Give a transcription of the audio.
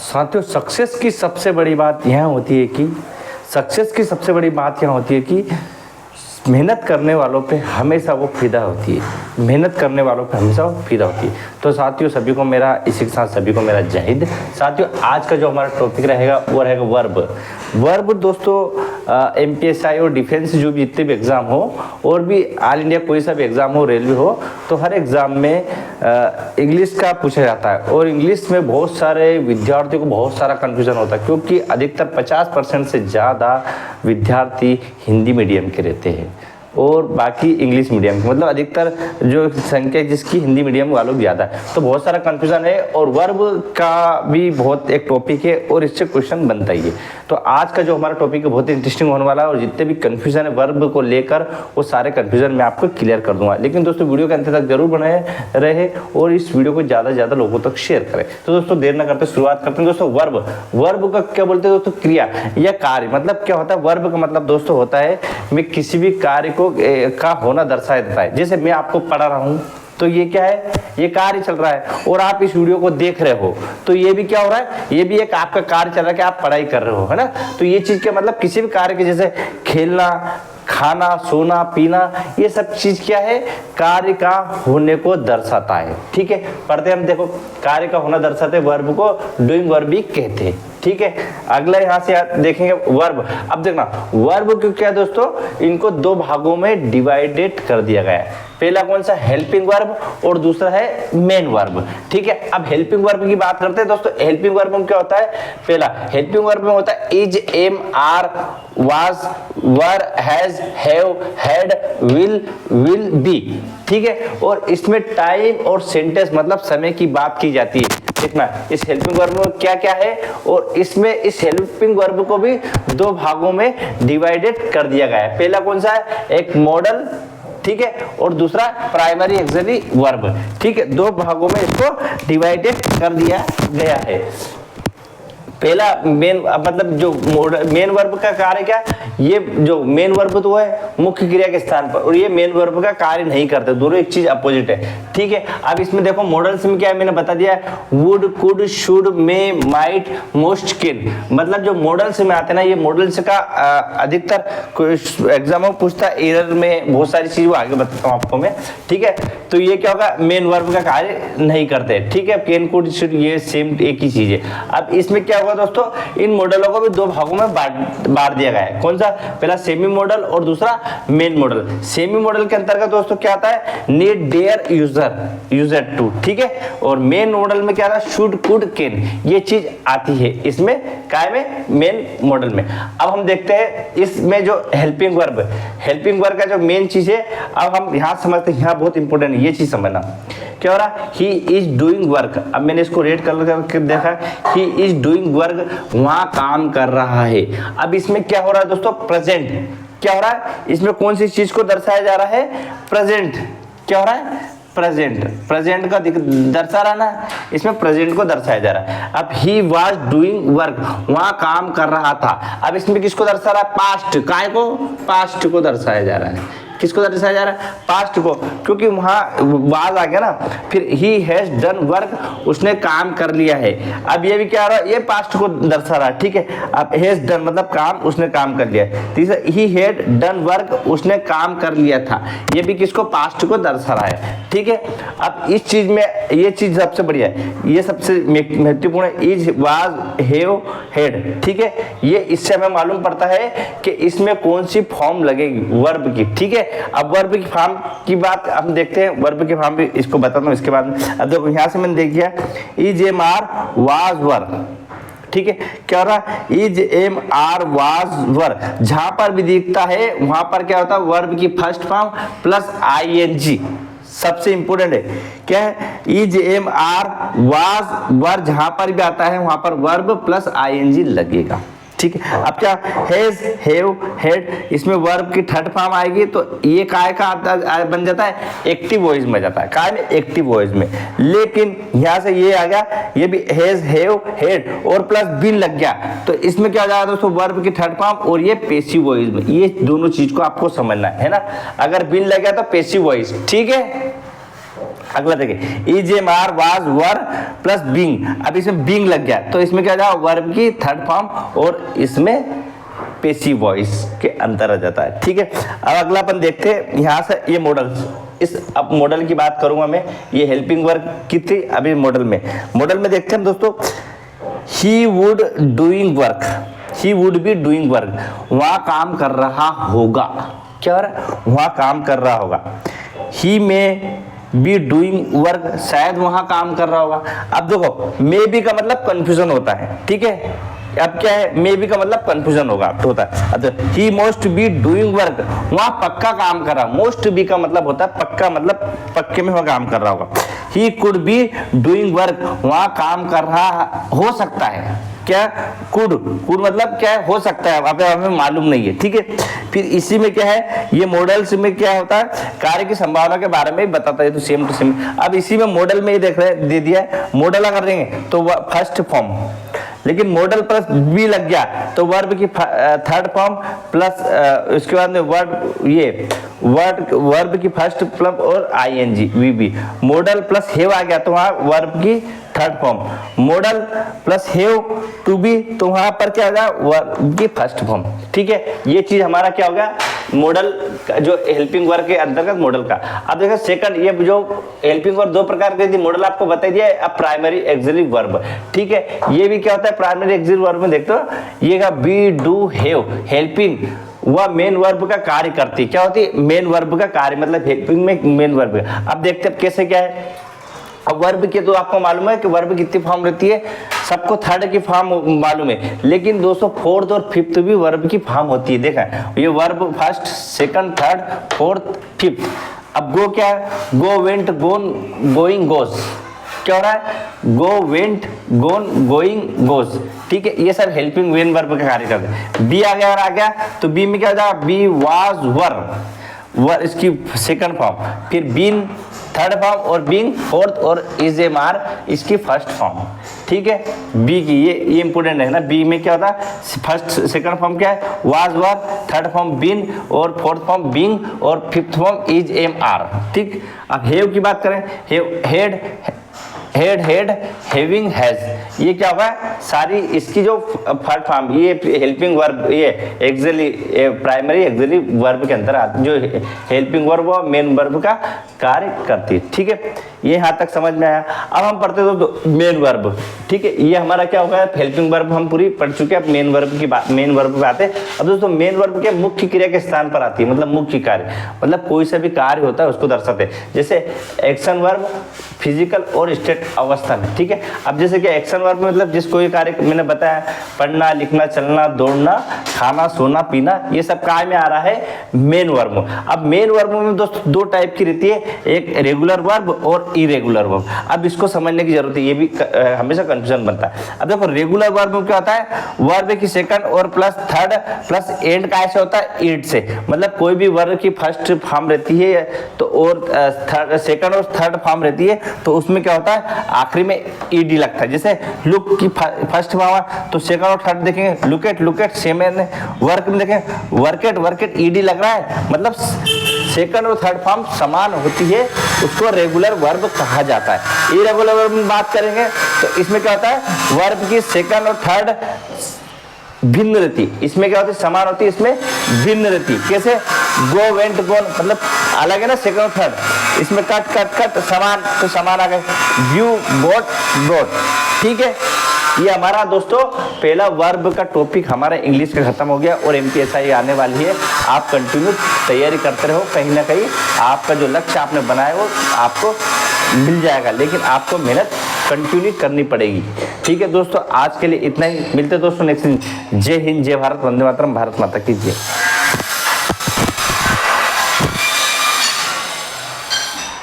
साथियों, सक्सेस की सबसे बड़ी बात यह होती है कि मेहनत करने वालों पे हमेशा वो फिदा होती है। मेहनत करने वालों पे हमेशा वो फिदा होती है। तो साथियों, सभी को मेरा इसी के साथ सभी को मेरा जय हिंद। साथियों, आज का जो हमारा टॉपिक रहेगा वो रहेगा वर्ब दोस्तों, MPSI और डिफेंस जो भी जितने भी एग्ज़ाम हो और भी ऑल इंडिया कोई सा भी एग्ज़ाम हो, रेलवे हो, तो हर एग्ज़ाम में इंग्लिश का पूछा जाता है। और इंग्लिश में बहुत सारे विद्यार्थियों को बहुत सारा कन्फ्यूज़न होता है, क्योंकि अधिकतर 50% से ज़्यादा विद्यार्थी हिंदी मीडियम के रहते हैं और बाकी इंग्लिश मीडियम के, मतलब अधिकतर जो संख्या जिसकी हिंदी मीडियम वालों की ज़्यादा है। तो बहुत सारा कंफ्यूजन है और वर्ब का भी बहुत एक टॉपिक है और इससे क्वेश्चन बनता ही है। तो आज का जो हमारा टॉपिक है बहुत इंटरेस्टिंग होने वाला है और जितने भी कंफ्यूजन है वर्ब को लेकर वो सारे कंफ्यूजन मैं आपको क्लियर कर दूंगा। लेकिन दोस्तों, वीडियो के अंत तक जरूर बने रहे और इस वीडियो को ज़्यादा से ज़्यादा लोगों तक शेयर करें। तो दोस्तों, देर न करते शुरुआत करते हैं। दोस्तों, वर्ब का क्या बोलते हैं दोस्तों? क्रिया या कार्य। मतलब क्या होता है वर्ब का? मतलब दोस्तों होता है मैं किसी भी कार्य को का होना दर्शाया देता है। जैसे मैं आपको पढ़ा रहा हूं तो ये क्या है? ये कार्य चल रहा है और आप इस वीडियो को देख रहे हो तो ये भी क्या हो रहा है? ये भी एक आपका कार्य चल रहा है कि आप पढ़ाई कर रहे हो, है ना। तो ये चीज क्या मतलब किसी भी कार्य के, जैसे खेलना, खाना, सोना, पीना, ये सब चीज क्या है? कार्य का होने को दर्शाता है। ठीक है, पढ़ते हम देखो, कार्य का होना दर्शाते वर्ब को डूइंग वर्ब भी कहते हैं। ठीक है, अगला यहां से देखेंगे वर्ब। अब देखना वर्ब को क्या दोस्तों, इनको दो भागों में डिवाइडेड कर दिया गया है। पहला कौन सा? हेल्पिंग वर्ब और दूसरा है मेन वर्ब। ठीक है, अब हेल्पिंग वर्ब की बात करते हैं दोस्तों। हेल्पिंग वर्ब में क्या होता है? पहला हेल्पिंग वर्ब में होता है is, am, are, was, were, has, have, had, will be. ठीक है, और इसमें टाइम और सेंटेंस मतलब समय की बात की जाती है। देखना इस हेल्पिंग वर्ब में क्या क्या है और इसमें इस हेल्पिंग वर्ब को भी दो भागों में डिवाइडेड कर दिया गया है। पहला कौन सा है? एक मॉडल, ठीक है, और दूसरा प्राइमरी एक्सिलरी वर्ब। ठीक है, दो भागों में इसको डिवाइडेड कर दिया गया है। पहला मेन, मतलब जो मेन वर्ब का कार्य क्या? ये जो मेन वर्ब तो है मुख्य क्रिया के स्थान पर और ये मेन वर्ब का कार्य नहीं करते, दोनों एक चीज अपोजिट है। ठीक है, अब इसमें देखो मॉडल्स में क्या है, मैंने बता दिया would, could, should, may, might, most, can. मतलब जो मॉडल्स में आते हैं ना, ये मॉडल्स का अधिकतर एग्जाम में पूछता है, एरर में बहुत सारी चीज वो आगे बताता हूँ आपको मैं। ठीक है, तो ये क्या होगा? मेन वर्ब का कार्य नहीं करते। ठीक है, कैन, कुड, शुड ये सेम एक ही चीज है। अब इसमें क्या होगा दोस्तों, इन मॉडलों को भी दो भागों में बांट दिया गया है। कौन सा? पहला सेमी मॉडल और दूसरा मेन मॉडल। सेमी मॉडल के अंतर्गत दोस्तों क्या आता है? Need, dare, used to. ठीक है, और मेन मॉडल में क्या आता है? शुड, कुड, कैन, ये चीज आती है इसमें काय में? मेन मॉडल में। अब हम देखते हैं इसमें जो हेल्पिंग वर्ब का जो मेन चीज है, अब हम यहां समझते हैं, यहां बहुत इंपॉर्टेंट है ये चीज समझना। क्या हो रहा? He is doing work. अब मैंने इसको रेड कलर करके देखा, ही इज डूइंग वर्क, वहां काम कर रहा है। अब इसमें क्या हो रहा है दोस्तों? प्रेजेंट। क्या हो रहा है? इसमें कौन सी चीज को दर्शाया जा रहा है? प्रेजेंट। क्या हो रहा है? प्रेजेंट का दर्शा रहा ना, इसमें प्रेजेंट को दर्शाया जा रहा है। अब ही वाज डूइंग वर्क, वहां काम कर रहा था। अब इसमें किसको दर्शा रहा है? पास्ट। काय को? पास्ट को दर्शाया जा रहा है। किसको दर्शाया जा रहा है? पास्ट को, क्योंकि वहां वाज आ गया ना। फिर ही हैज डन वर्क, उसने काम कर लिया है। अब ये भी क्या आ रहा है? ये पास्ट को दर्शा रहा है। ठीक है, अब हैज डन मतलब काम, उसने काम कर लिया। तीसरा ही हैड डन वर्क, उसने काम कर लिया था। ये भी किसको? पास्ट को दर्शा रहा है। ठीक है, अब इस चीज में ये चीज सबसे बढ़िया है, ये सबसे महत्वपूर्ण है, इज, वाज, हैव, हैड। ठीक है, ये इससे हमें मालूम पड़ता है कि इसमें कौन सी फॉर्म लगेगी वर्ब की। ठीक है, अब वर्ब की फॉर्म की बात हम देखते हैं। वर्ब की फॉर्म भी इसको बताता हूं इसके बाद में। अब देखो यहां से मैंने देख लिया इज, एम, आर, वाज, वर। ठीक है, क्या हो रहा? इज, एम, आर, वाज, वर। जहां पर भी दिखता है वहां पर क्या होता है? वर्ब की फर्स्ट फॉर्म प्लस ING। सबसे इंपोर्टेंट है क्या है? इज, एम, आर, वाज, वर, जहां पर भी आता है वहां पर वर्ब प्लस ING लगेगा। ठीक है, अब क्या? हैज, हैव, हैड, इसमें वर्ब की थर्ड फॉर्म आएगी तो ये काय का बन जाता है? एक्टिव वॉइस में जाता है। काय में? एक्टिव वॉइस में। लेकिन यहां से ये आ गया, ये भी हैज, हैव, हैड और प्लस बीन लग गया तो इसमें क्या हो जाएगा दोस्तों? वर्ब की थर्ड फॉर्म और ये पैसिव वॉइस में। ये दोनों चीज को आपको समझना है ना। अगर बीन लग गया तो पैसिव वॉइस। ठीक है, अगला देखिए EJMR was were plus being, अब इसमें बीइंग लग गया तो इसमें क्या हो जाएगा वर्ब की थर्ड फॉर्म और इसमें पेसिव वॉइस के अंतर आ जाता है। ठीक है, अब अगला अपन देखते हैं यहाँ से ये मॉडल, इस अब मॉडल की बात करूंगा मैं, ये हेल्पिंग वर्ब की थी, अभी मॉडल में देखते हैं दोस्तों he would doing work, he would be doing work, वहाँ काम कर रहा होगा, क्या हो रहा है वहाँ काम कर रहा होगा। ही में बी डूइंग वर्क, शायद वहाँ काम कर रहा होगा। अब देखो मे बी का मतलब कंफ्यूजन होता है, ठीक है, अब क्या है मे बी का मतलब कंफ्यूजन होगा होता है। अब ही मोस्ट बी डूइंग वर्क, वहाँ पक्का काम कर रहा, मोस्ट बी का मतलब होता है पक्का, मतलब पक्के में वहाँ काम कर रहा होगा। He could be doing work, वहाँ काम कर रहा हो सकता है, क्या कुड मतलब क्या है हो सकता है, अब हमें मालूम नहीं है। ठीक है, फिर इसी में क्या है ये मॉडल्स में क्या होता है कार्य की संभावना के बारे में बताता है, तो सेम टू सेम। अब इसी में मॉडल में ये देख रहे दे दिया है, मॉडल अगर देंगे तो फर्स्ट फॉर्म, लेकिन मॉडल प्लस बी लग गया तो वर्ब की थर्ड फॉर्म प्लस उसके बाद में वर्ब की फर्स्ट फॉर्म और ING VB, modal plus have आ गया तो वहाँ वर्ब की third form, modal plus have to be तो वहां पर क्या होगा वर्ब की फर्स्ट फॉर्म। ठीक है, ये चीज हमारा क्या होगा मॉडल जो हेल्पिंग वर्ब के अंतर्गत मॉडल का। अब देखो सेकंड, ये जो हेल्पिंग वर्ब दो प्रकार के मॉडल आपको बता दिया, अब प्राइमरी एक्सिलरी वर्ब। ठीक है, ये भी क्या होता है प्राइमरी एक्सिलरी वर्ब में देखते हो ये बी डू हैव, हेल्पिंग वह मेन वर्ब का कार्य करती है, क्या होती है मेन वर्ब का कार्य, मतलब हेल्पिंग में मेन वर्ब। अब देखते हैं कैसे क्या है। अब वर्ब के तो आपको मालूम है कि वर्ब कितनी फॉर्म रहती है, सबको थर्ड की फॉर्म मालूम है, लेकिन दोस्तों फोर्थ और फिफ्थ भी वर्ब की फॉर्म होती है। देखा ये verb first second third fourth fifth. अब गो क्या है गो वेंट गोन गोइंग गोस, क्या हो रहा है गो वेंट गोन गोइंग गोस। ठीक है, ये सब हेल्पिंग मेन वर्ब का कार्य करते हैं। बी आ गया और आ गया तो बी में क्या हो जाएगा बी वाज वर इसकी सेकंड फॉर्म, फिर बीन थर्ड फॉर्म और बीइंग फोर्थ और इजेमार इसकी फर्स्ट फॉर्म। ठीक है, बी की ये इंपोर्टेंट है ना, बी में क्या होता है फर्स्ट सेकंड फॉर्म क्या है was were, third form been और फोर्थ फॉर्म बीइंग और fifth form is am are. ठीक, अब हेव की बात करें, हेड हेड हैविंग हैज, ये क्या होगा सारी इसकी जो थर्ड फॉर्म ये हेल्पिंग वर्ब, ये एक्सिलरी प्राइमरी एक्सिलरी वर्ब के अंदर आती, जो हेल्पिंग वर्ब और मेन वर्ब का कार्य करती है। ठीक है, ये यहाँ तक समझ में आया। अब हम पढ़ते दोस्तों मेन वर्ब। ठीक है, ये हमारा क्या होगा हेल्पिंग वर्ब हम पूरी पढ़ चुके हैं, अब मेन वर्ब की बात, मेन वर्ब पे आते हैं। अब दोस्तों मेन वर्ब के मुख्य क्रिया के स्थान पर आती है, मतलब मुख्य कार्य, मतलब कोई सा भी कार्य होता है उसको दर्शाते हैं। जैसे एक्शन वर्ब फिजिकल और स्टेट अवस्था में। ठीक है, अब जैसे कि एक्शन वर्ब में मतलब जिस कोई कार्य मैंने बताया पढ़ना लिखना चलना दौड़ना खाना सोना पीना, ये सब कार्य में आ रहा है मेन वर्ब। अब मेन वर्ब में दोस्तों दो टाइप की रहती है, एक रेगुलर वर्ब और इरेगुलर वर्ब। अब इसको समझने की जरूरत है, ये भी हमेशा कंफ्यूजन बनता है। अब देखो रेगुलर वर्ब में क्या होता है वर्ब की सेकंड और प्लस थर्ड प्लस एंड का ऐसे होता है ईड से, मतलब कोई भी वर्ब की फर्स्ट फॉर्म रहती है तो और थर्ड सेकंड और थर्ड फॉर्म रहती है तो उसमें क्या होता है आखिरी में ईडी लगता है। जैसे लुक की फर्स्ट फॉर्म तो सेकंड और थर्ड देखेंगे लुक एट सेम, वर्क में देखें वर्केट ईडी लग रहा है, मतलब सेकंड और थर्ड फॉर्म समान होती है, उसको रेगुलर वर्ब कहा जाता है। इरेगुलर वर्ब में बात करेंगे तो इसमें क्या होता है वर्ब की सेकंड और थर्ड भिन्न रहती, इसमें क्या होती है समान होती है, इसमें भिन्न रहती। कैसे गो वेंट गोन मतलब अलग है ना सेकंड और थर्ड, इसमें कट समान तो समान आ गए व्यू बोट ब्रॉड। ठीक है, ये हमारा दोस्तों पहला वर्ब का टॉपिक हमारा इंग्लिश का खत्म हो गया और एमपीएसआई आने वाली है। आप कंटिन्यू तैयारी करते रहो, कहीं ना कहीं आपका जो लक्ष्य आपने बनाया वो आपको मिल जाएगा, लेकिन आपको मेहनत कंटिन्यू करनी पड़ेगी। ठीक है दोस्तों, आज के लिए इतना ही, मिलते दोस्तों नेक्स्ट दिन। जय हिंद जय भारत, वंदे मातरम, भारत माता की जय।